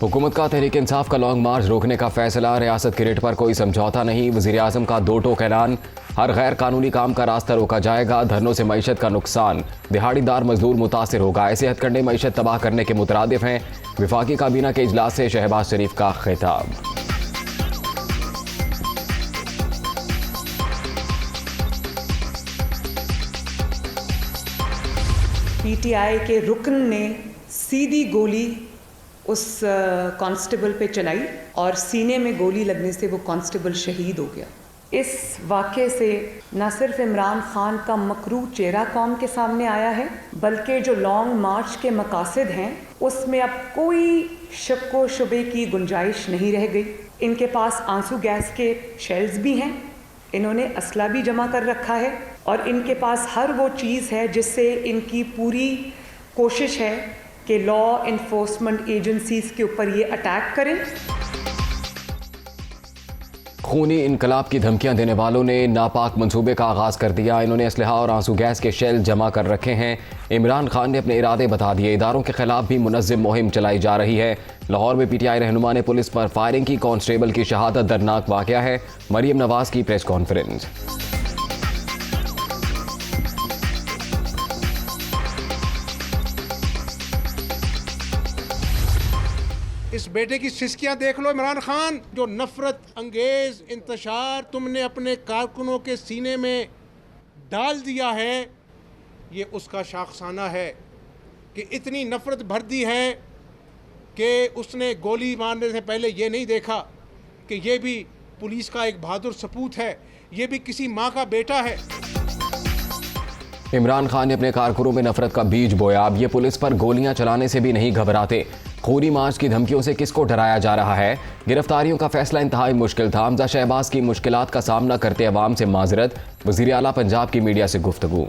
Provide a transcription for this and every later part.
हुकूमत का तहरीक इंसाफ का लॉन्ग मार्च रोकने का फैसला, रियासत की रेट पर कोई समझौता नहीं। वज़ीर आज़म का दो टोक ऐलान, हर गैर कानूनी काम का रास्ता रोका जाएगा। धरनों से मईशत का नुकसान, दिहाड़ीदार मजदूर मुतासिर होगा। ऐसे हथकंडे मईशत तबाह करने के मुतरादिफ हैं। विफाकी काबीना के इजलास से शहबाज शरीफ का खिताब। पीटीआई के रुकन ने सीधी गोली उस कांस्टेबल पे चलाई और सीने में गोली लगने से वो कांस्टेबल शहीद हो गया। इस वाक़े से न सिर्फ इमरान खान का मकरू चेहरा कौम के सामने आया है, बल्कि जो लॉन्ग मार्च के मकासद हैं उसमें अब कोई शक व शुबे की गुंजाइश नहीं रह गई। इनके पास आंसू गैस के शेल्स भी हैं, इन्होंने असला भी जमा कर रखा है और इनके पास हर वो चीज़ है जिससे इनकी पूरी कोशिश है कि लॉ इन्फोर्समेंट एजेंसीज के ऊपर ये अटैक करें। खूनी इनकलाब की धमकियां देने वालों ने नापाक मंसूबे का आगाज़ कर दिया। इन्होंने असलहा और आंसू गैस के शेल जमा कर रखे हैं। इमरान खान ने अपने इरादे बता दिए। इदारों के खिलाफ भी मुनज़्ज़म मुहिम चलाई जा रही है। लाहौर में पीटीआई रहनुमा ने पुलिस पर फायरिंग की, कांस्टेबल की शहादत दर्दनाक वाक़या है। मरीम नवाज की प्रेस कॉन्फ्रेंस। इस बेटे की सिस्कियां देख लो इमरान खान, जो नफरत अंगेज इंतशार तुमने अपने कारकुनों के सीने में डाल दिया है, ये उसका शाखसाना है कि इतनी नफरत भर दी है कि उसने गोली मारने से पहले ये नहीं देखा कि ये भी पुलिस का एक बहादुर सपूत है, ये भी किसी माँ का बेटा है। इमरान खान ने अपने कारकुनों में नफरत का बीज बोया। अब ये पुलिस पर गोलियां चलाने से भी नहीं घबराते। खूनी मार्च की धमकियों से किसको डराया जा रहा है? गिरफ्तारियों का फैसला इंतहाई मुश्किल था। हमजा शहबाज की मुश्किलात का सामना करते अवाम से माजरत। वज़ीर आला पंजाब की मीडिया से गुफ्तगू।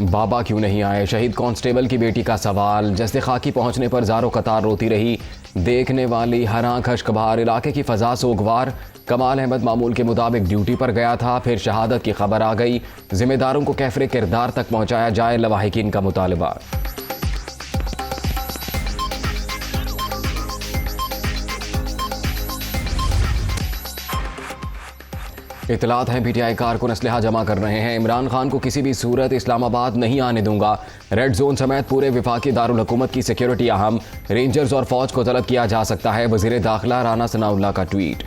बाबा क्यों नहीं आए? शहीद कांस्टेबल की बेटी का सवाल। जैसे खाकी पहुंचने पर ज़ारो कतार रोती रही। देखने वाली हर आंख अश्कबार। इलाके की फ़ज़ा सोगवार। कमाल अहमद मामूल के मुताबिक ड्यूटी पर गया था, फिर शहादत की खबर आ गई। जिम्मेदारों को कैफरे किरदार तक पहुंचाया जाए, लवाहिकीन का मुतालबा। इतलात हैं पीटीआई कारकुन असलहा जमा कर रहे हैं। इमरान खान को किसी भी सूरत इस्लामाबाद नहीं आने दूंगा। रेड जोन समेत पूरे विफाकी दारुल हुकूमत की सिक्योरिटी अहम। रेंजर्स और फौज को तलब किया जा सकता है। वज़ीर दाखिला राना सनाउल्लाह का ट्वीट।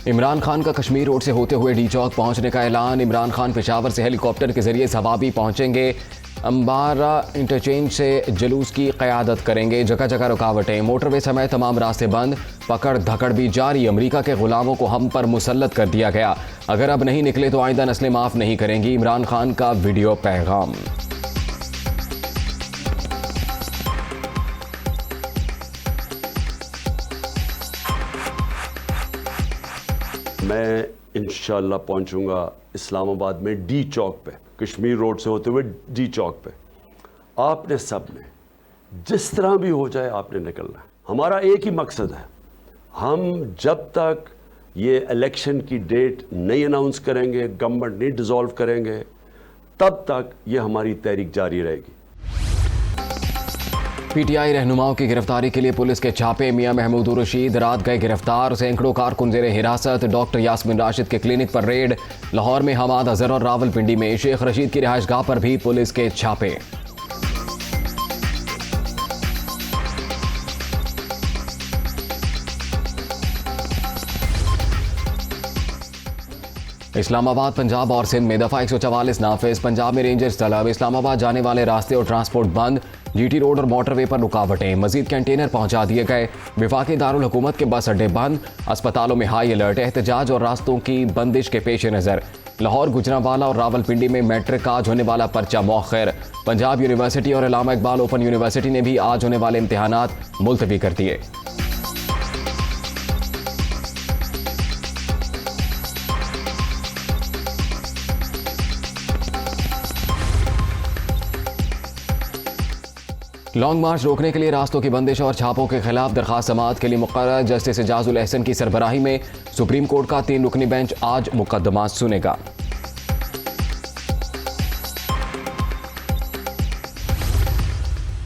इमरान खान का कश्मीर रोड से होते हुए डी चौक पहुंचने का ऐलान। इमरान खान पेशावर से हेलीकॉप्टर के जरिए सवाबी पहुंचेंगे। अंबारा इंटरचेंज से जुलूस की क़यादत करेंगे। जगह जगह रुकावटें, मोटरवे समेत तमाम रास्ते बंद। पकड़ धकड़ भी जारी। अमेरिका के गुलामों को हम पर मुसल्लत कर दिया गया। अगर अब नहीं निकले तो आइंदा नस्लें माफ़ नहीं करेंगी। इमरान खान का वीडियो पैगाम। मैं इंशाल्लाह पहुंचूंगा इस्लामाबाद में डी चौक पे, कश्मीर रोड से होते हुए डी चौक पे। आपने सब ने जिस तरह भी हो जाए आपने निकलना है। हमारा एक ही मकसद है, हम जब तक ये इलेक्शन की डेट नहीं अनाउंस करेंगे, गवर्नमेंट नहीं डिसॉल्व करेंगे, तब तक ये हमारी तहरीक जारी रहेगी। पीटीआई रहनुमाओं की गिरफ्तारी के लिए पुलिस के छापे। मियां महमूद रशीद रात गए गिरफ्तार। सैकड़ों कारकुन जेर हिरासत। डॉक्टर यास्मीन राशिद के क्लिनिक पर रेड। लाहौर में हमाद अजहर और रावलपिंडी में शेख रशीद की रिहाइशगाह पर भी पुलिस के छापे। इस्लामाबाद, पंजाब और सिंध में दफा 144 नाफिज। पंजाब में रेंजर्स तलब। इस्लामाबाद जाने वाले रास्ते और ट्रांसपोर्ट बंद। जीटी रोड और मोटरवे पर रुकावटें। मजीद कंटेनर पहुंचा दिए गए। विफाकी दारुल हुकूमत के बस अड्डे बंद। अस्पतालों में हाई अलर्ट। एहतजाज और रास्तों की बंदिश के पेश नज़र लाहौर, गुजरांवाला और रावलपिंडी में मैट्रिक का आज होने वाला पर्चा मौखर। पंजाब यूनिवर्सिटी और अल्लामा इकबाल ओपन यूनिवर्सिटी ने भी आज होने वाले इम्तिहानात मुलतवी कर दिए। लॉन्ग मार्च रोकने के लिए रास्तों की बंदिश और छापों के खिलाफ दरखास्त समाअत के लिए मुकर्रर जस्टिस एजाजुल एहसन की सरबराही में सुप्रीम कोर्ट का 3 रुकनी बेंच आज मुकदमा सुनेगा।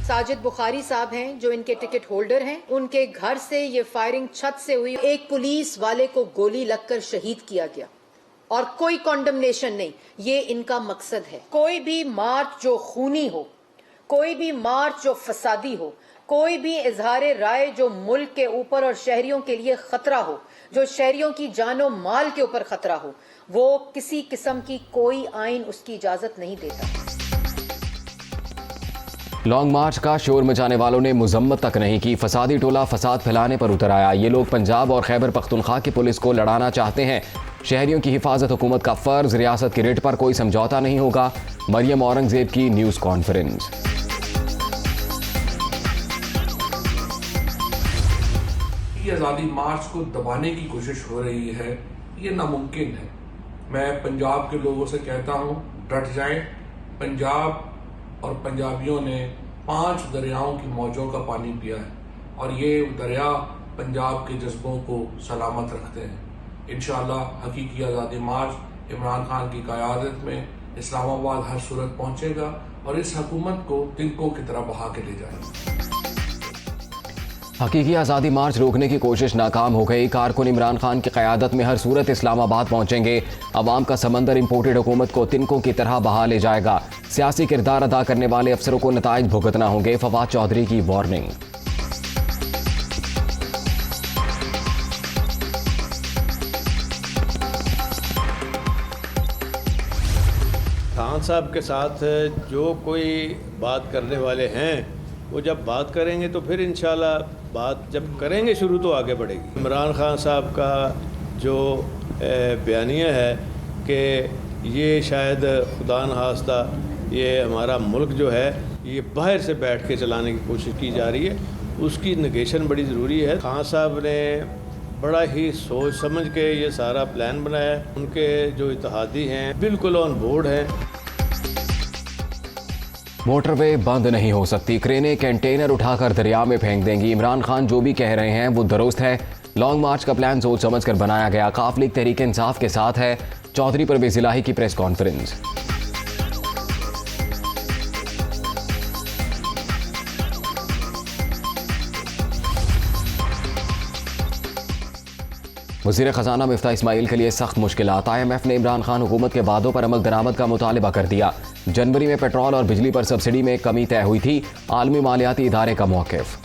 साजिद बुखारी साहब हैं जो इनके टिकट होल्डर हैं, उनके घर से ये फायरिंग छत से हुई, एक पुलिस वाले को गोली लगकर शहीद किया गया और कोई कॉन्डमनेशन नहीं। ये इनका मकसद है। कोई भी मार्च जो खूनी हो, कोई भी मार्च जो फसादी हो, कोई भी इजहार राय जो मुल्क के ऊपर और शहरियों के लिए खतरा हो, जो शहरियों की जानो माल के ऊपर खतरा हो, वो किसी किस्म की कोई आइन उसकी इजाजत नहीं देता। लॉन्ग मार्च का शोर मचाने वालों ने मुजम्मत तक नहीं की। फसादी टोला फसाद फैलाने पर उतर आया। ये लोग पंजाब और खैबर पख्तूनख्वा की पुलिस को लड़ाना चाहते हैं। शहरियों की हिफाजत हुकूमत का फर्ज, रियासत की रेट पर कोई समझौता नहीं होगा। मरियम औरंगजेब की न्यूज कॉन्फ्रेंस। आज़ादी मार्च को दबाने की कोशिश हो रही है, ये नामुमकिन है। मैं पंजाब के लोगों से कहता हूँ, डट जाएं। पंजाब और पंजाबियों ने 5 दरियाओं की मौजों का पानी पिया है और ये दरिया पंजाब के जज्बों को सलामत रखते हैं। इंशाअल्लाह हकीकी आज़ादी मार्च इमरान खान की क़यादत में इस्लामाबाद हर सूरत पहुंचेगा और इस हुकूमत को तिनकों की तरह बहा के ले जाएगा। हकीकी आज़ादी मार्च रोकने की कोशिश नाकाम हो गई। कारकुन इमरान खान की क़यादत में हर सूरत इस्लामाबाद पहुंचेंगे। अवाम का समंदर इंपोर्टेड हुकूमत को तिनकों की तरह बहा ले जाएगा। सियासी किरदार अदा करने वाले अफसरों को नताइज भुगतना होंगे। फवाद चौधरी की वार्निंग। खान साहब के साथ जो कोई बात करने वाले हैं वो जब बात करेंगे तो फिर इंशाल्लाह बात जब करेंगे शुरू तो आगे बढ़ेगी। इमरान खान साहब का जो बयानिया है कि ये शायद खुदा न खास्ता ये हमारा मुल्क जो है ये बाहर से बैठ के चलाने की कोशिश की जा रही है, उसकी नेगेशन बड़ी ज़रूरी है। खान साहब ने बड़ा ही सोच समझ के ये सारा प्लान बनाया है। उनके जो इत्तेहादी हैं बिल्कुल ऑन बोर्ड हैं। मोटरवे बंद नहीं हो सकती। क्रेनें कंटेनर उठाकर दरिया में फेंक देंगी। इमरान खान जो भी कह रहे हैं वो दुरुस्त है। लॉन्ग मार्च का प्लान सोच समझ कर बनाया गया। काफ लीग तहरीक इंसाफ के साथ है। चौधरी परवेज इलाही की प्रेस कॉन्फ्रेंस। वज़ीर ख़ज़ाना मिफ्ता इस्माइल के लिए सख्त मुश्किलात। IMF ने इमरान खान हुकूमत के वादों पर अमल दरामद का मुतालिबा कर दिया। जनवरी में पेट्रोल और बिजली पर सब्सिडी में कमी तय हुई थी। आलमी मालियाती इदारे का मौक़िफ़।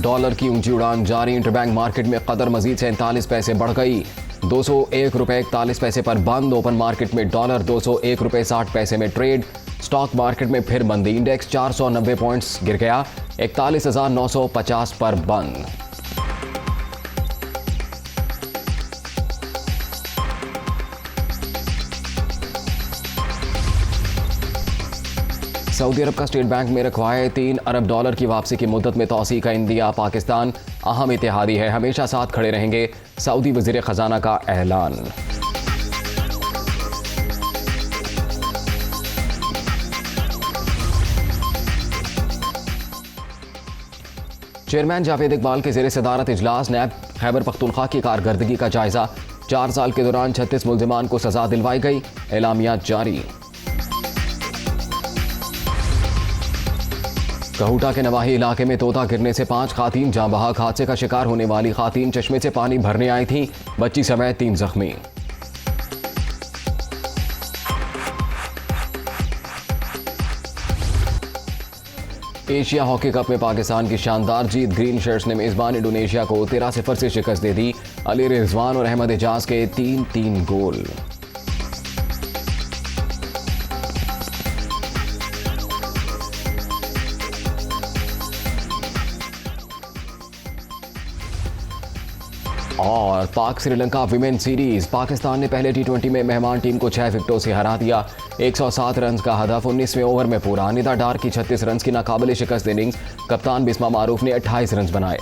डॉलर की ऊंची उड़ान जारी। इंटरबैंक मार्केट में कदर मजीद 47 पैसे बढ़ गई। 201 रुपये 41 पैसे पर बंद। ओपन मार्केट में डॉलर 201 रुपये 60 पैसे में ट्रेड। स्टॉक मार्केट में फिर मंदी। इंडेक्स 490 पॉइंट्स गिर गया। 41,950 पर बंद। सऊदी अरब का स्टेट बैंक में रखवाए 3 अरब डॉलर की वापसी की मुद्दत में तौसी का इंदिया। पाकिस्तान अहम इत्तेहादी है, हमेशा साथ खड़े रहेंगे। सऊदी वज़ीर ख़ज़ाना का ऐलान। चेयरमैन जावेद इकबाल के ज़ेर सदारत इजलास। नैब खैबर पख्तूनख्वा की कारकर्दगी का जायजा। 4 साल के दौरान 36 मुल्जिमान को सजा दिलवाई गई। एलामिया जारी। कहूटा के नवाही इलाके में तोता गिरने से 5 खातीन जाँ बहक। हादसे का शिकार होने वाली खातीन चश्मे से पानी भरने आई थी। बच्ची समेत 3 जख्मी। एशिया हॉकी कप में पाकिस्तान की शानदार जीत। ग्रीन शर्ट्स ने मेजबान इंडोनेशिया को 13-0 से शिकस्त दे दी। अली रिजवान और अहमद एजाज के 3-3 गोल। और पाक श्रीलंका विमेन सीरीज। पाकिस्तान ने पहले T20 में मेहमान टीम को 6 विकेटों से हरा दिया। 107 रन का हदफ 19वें ओवर में पूरा। निदा डार की 36 रन की नाकाबिले शिकस्त इनिंग्स। कप्तान बिस्मा मारूफ ने 28 रन बनाए।